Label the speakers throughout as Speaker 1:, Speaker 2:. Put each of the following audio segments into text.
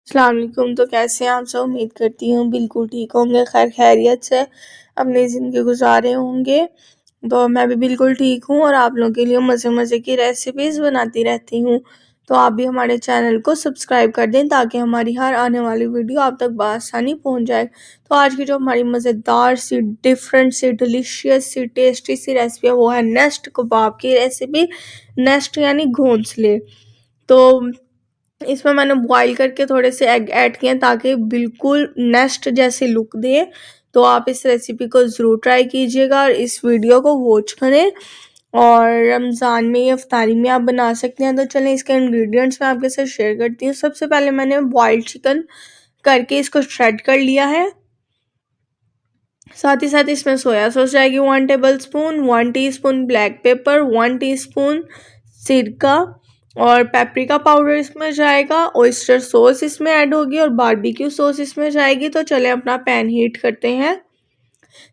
Speaker 1: अस्सलाम वालेकुम। तो कैसे हैं आप सब? उम्मीद करती हूँ बिल्कुल ठीक होंगे, खैर खैरियत से अपनी ज़िंदगी गुजारे होंगे। तो मैं भी बिल्कुल ठीक हूँ और आप लोगों के लिए मज़े मज़े की रेसिपीज़ बनाती रहती हूँ। तो आप भी हमारे चैनल को सब्सक्राइब कर दें ताकि हमारी हर आने वाली वीडियो आप तक बआसानी पहुँच जाए। तो आज की जो हमारी मज़ेदार सी, डिफरेंट सी, डिलीशियस सी, टेस्टी सी रेसिपी है वो है नेस्ट कबाब की रेसिपी। नेस्ट यानी घोंसले। तो इसमें मैंने बॉईल करके थोड़े से एग ऐड किए हैं ताकि बिल्कुल नेस्ट जैसी लुक दे। तो आप इस रेसिपी को ज़रूर ट्राई कीजिएगा और इस वीडियो को वॉच करें और रमज़ान में या इफ्तारी में आप बना सकते हैं। तो चलें इसके इंग्रेडिएंट्स मैं आपके साथ शेयर करती हूँ। सबसे पहले मैंने बॉइल्ड चिकन करके इसको श्रेड कर लिया है। साथ ही साथ इसमें सोया सॉस जाएगी 1 tablespoon, 1 teaspoon black pepper, 1 teaspoon सिरका और पेपरिका पाउडर इसमें जाएगा। ऑयस्टर सॉस इसमें ऐड होगी और बारबेक्यू सॉस इसमें जाएगी। तो चलें अपना पैन हीट करते हैं।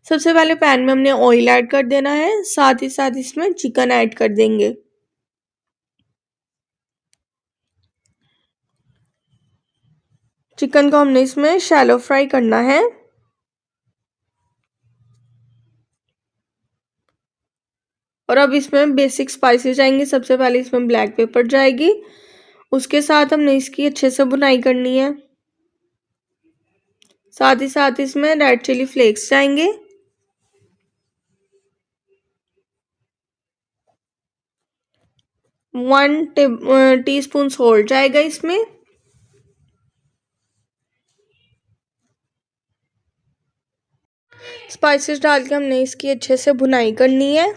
Speaker 1: सबसे पहले पैन में हमने ऑयल ऐड कर देना है, साथ ही साथ इसमें चिकन ऐड कर देंगे। चिकन को हमने इसमें शैलो फ्राई करना है। और अब इसमें बेसिक स्पाइसेस जाएंगे। सबसे पहले इसमें ब्लैक पेपर जाएगी, उसके साथ हमने इसकी अच्छे से भुनाई करनी है। साथ ही साथ इसमें रेड चिली फ्लेक्स जाएंगे। वन टीस्पून सॉल्ट जाएगा इसमें। स्पाइसेस डाल के हमने इसकी अच्छे से भुनाई करनी है।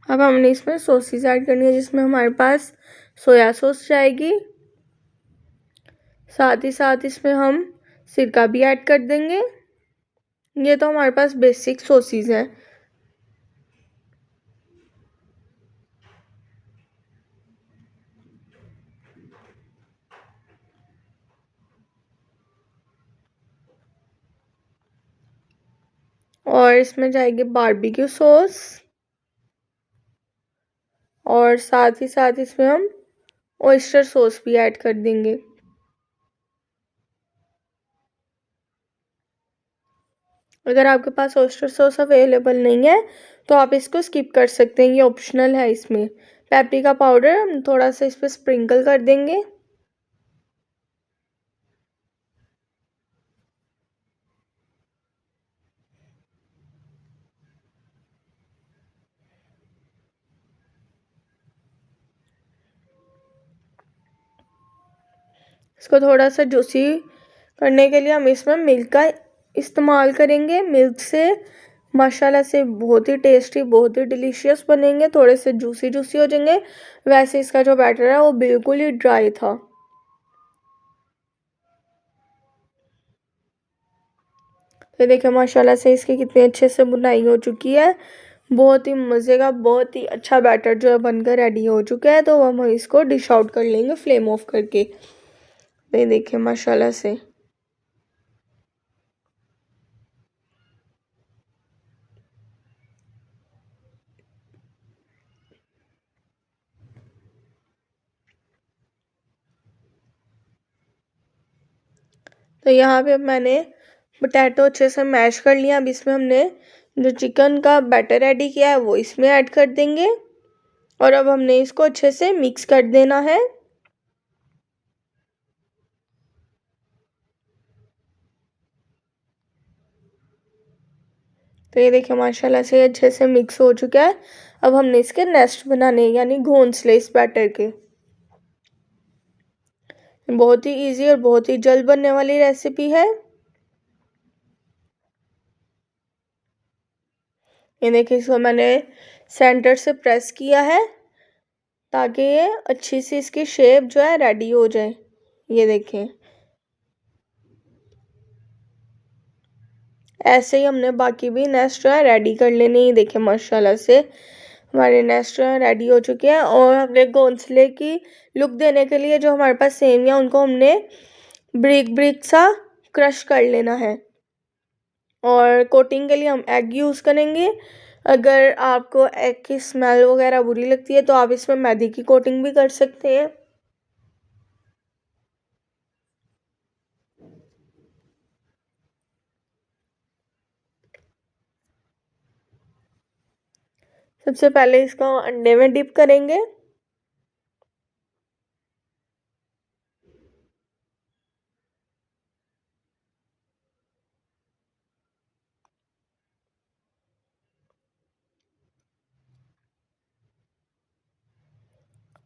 Speaker 1: अब हमने इसमें सॉसेस ऐड करनी है, जिसमें हमारे पास सोया सॉस जाएगी। साथ ही साथ इसमें हम सिरका भी ऐड कर देंगे। ये तो हमारे पास बेसिक सॉसेस हैं। और इसमें जाएगी बारबेक्यू सॉस और साथ ही साथ इसमें हम ऑयस्टर सॉस भी ऐड कर देंगे। अगर आपके पास ऑयस्टर सॉस अवेलेबल नहीं है तो आप इसको स्किप कर सकते हैं, ये ऑप्शनल है। इसमें पेपरिका पाउडर हम थोड़ा सा इस पर स्प्रिंकल कर देंगे। इसको थोड़ा सा जूसी करने के लिए हम इसमें मिल्क का इस्तेमाल करेंगे। मिल्क से माशाल्लाह से बहुत ही टेस्टी, बहुत ही डिलीशियस बनेंगे, थोड़े से जूसी जूसी हो जाएंगे। वैसे इसका जो बैटर है वो बिल्कुल ही ड्राई था। तो देखिए माशाल्लाह से इसकी कितनी अच्छे से बुनाई हो चुकी है। बहुत ही मज़े का, बहुत ही अच्छा बैटर जो है बनकर रेडी हो चुका है। तो हम इसको डिश आउट कर लेंगे फ्लेम ऑफ करके। ये देखिए माशाल्लाह से। तो यहाँ पे अब मैंने पोटैटो अच्छे से मैश कर लिया। अब इसमें हमने जो चिकन का बैटर रेडी किया है वो इसमें ऐड कर देंगे और अब हमने इसको अच्छे से मिक्स कर देना है। तो ये देखिए माशाल्लाह से अच्छे से मिक्स हो चुका है। अब हमने इसके नेस्ट बनाने यानी घोंसले इस बैटर के। बहुत ही इजी और बहुत ही जल्द बनने वाली रेसिपी है। ये देखिए इसको मैंने सेंटर से प्रेस किया है ताकि ये अच्छी सी इसकी शेप जो है रेडी हो जाए। ये देखें ऐसे ही हमने बाकी भी नेस्ट जो है रेडी कर लेने। ही देखिए माशाल्लाह से हमारे नेस्ट जो है रेडी हो चुके हैं। और हमने घोंसले की लुक देने के लिए जो हमारे पास सेमिया उनको हमने ब्रिक ब्रिक सा क्रश कर लेना है। और कोटिंग के लिए हम एग यूज़ करेंगे। अगर आपको एग की स्मेल वगैरह बुरी लगती है तो आप इसमें मैदे की कोटिंग भी कर सकते हैं। सबसे पहले इसको अंडे में डिप करेंगे।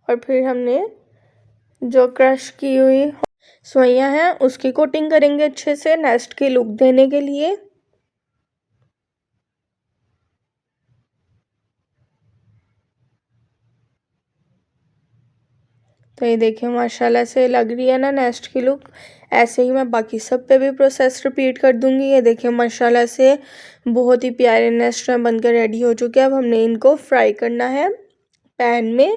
Speaker 1: और फिर हमने जो क्रश की हुई सेवइयां हैं उसकी कोटिंग करेंगे अच्छे से नेस्ट की लुक देने के लिए। तो ये देखिए माशाल्लाह से लग रही है ना नेस्ट की लुक। ऐसे ही मैं बाकी सब पे भी प्रोसेस रिपीट कर दूंगी। ये देखिए माशाल्लाह से बहुत ही प्यारे नेस्ट बनकर रेडी हो चुके हैं। अब हमने इनको फ्राई करना है पैन में।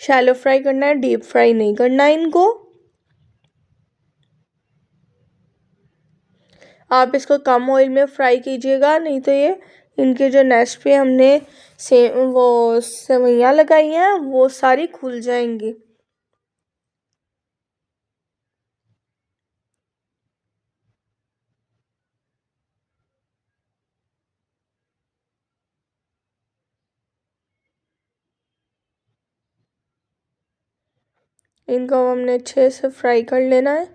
Speaker 1: शैलो फ्राई करना है, डीप फ्राई नहीं करना है इनको। आप इसको कम ऑयल में फ्राई कीजिएगा, नहीं तो ये इनके जो नेस्ट पे हमने से वो सेवइयां लगाई हैं वो सारी खुल जाएंगी। इनको हमने अच्छे से फ्राई कर लेना है।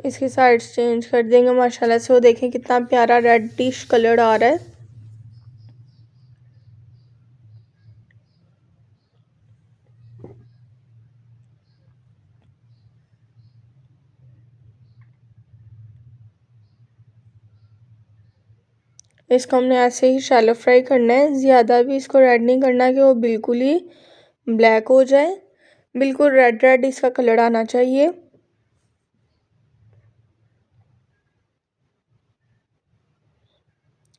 Speaker 1: इसकी साइड्स चेंज कर देंगे माशाल्लाह से। वो देखें कितना प्यारा रेडिश कलर आ रहा है। इसको हमने ऐसे ही शैलो फ्राई करना है, ज़्यादा भी इसको रेड नहीं करना कि वो बिल्कुल ही ब्लैक हो जाए। बिल्कुल रेड रेड इसका कलर आना चाहिए।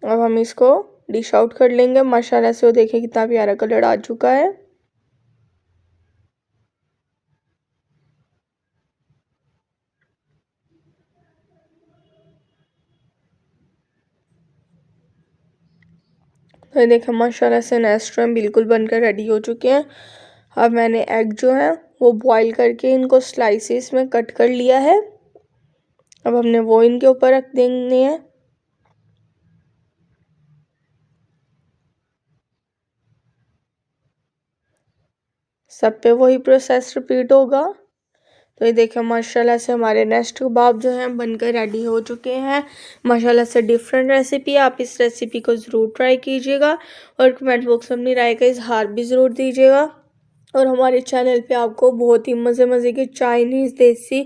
Speaker 1: अब हम इसको डिश आउट कर लेंगे माशाल्लाह से। वो देखिए कितना प्यारा कलर आ चुका है। तो ये देखिए माशाल्लाह से नेस्ट्रम बिल्कुल बनकर रेडी हो चुके हैं। अब मैंने एग जो है वो बॉईल करके इनको स्लाइसेस में कट कर लिया है। अब हमने वो इनके ऊपर रख देने हैं। सब पे वही प्रोसेस रिपीट होगा। तो ये देखिए माशाल्लाह से हमारे नेस्ट कबाब जो हैं बनकर रेडी हो चुके हैं। माशाल्लाह से डिफरेंट रेसिपी, आप इस रेसिपी को ज़रूर ट्राई कीजिएगा और कमेंट बॉक्स में अपनी राय का इजहार भी ज़रूर दीजिएगा। और हमारे चैनल पे आपको बहुत ही मज़े मज़े की चाइनीज़, देसी,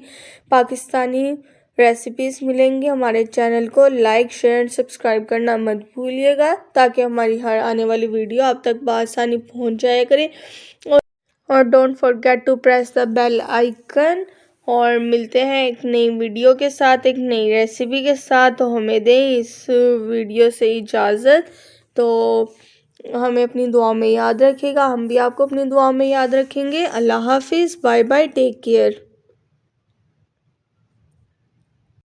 Speaker 1: पाकिस्तानी रेसिपीज़ मिलेंगी। हमारे चैनल को लाइक, शेयर, सब्सक्राइब करना मत भूलिएगा ताकि हमारी हर आने वाली वीडियो आप तक बआसानी पहुंच जाया करे। और don't forget to press the bell icon. और मिलते हैं एक नई वीडियो के साथ, एक नई रेसिपी के साथ। तो हमें दें इस वीडियो से इजाज़त। तो हमें अपनी दुआ में याद रखिएगा, हम भी आपको अपनी दुआ में याद रखेंगे। अल्लाह हाफिज़, बाय बाय, टेक केयर।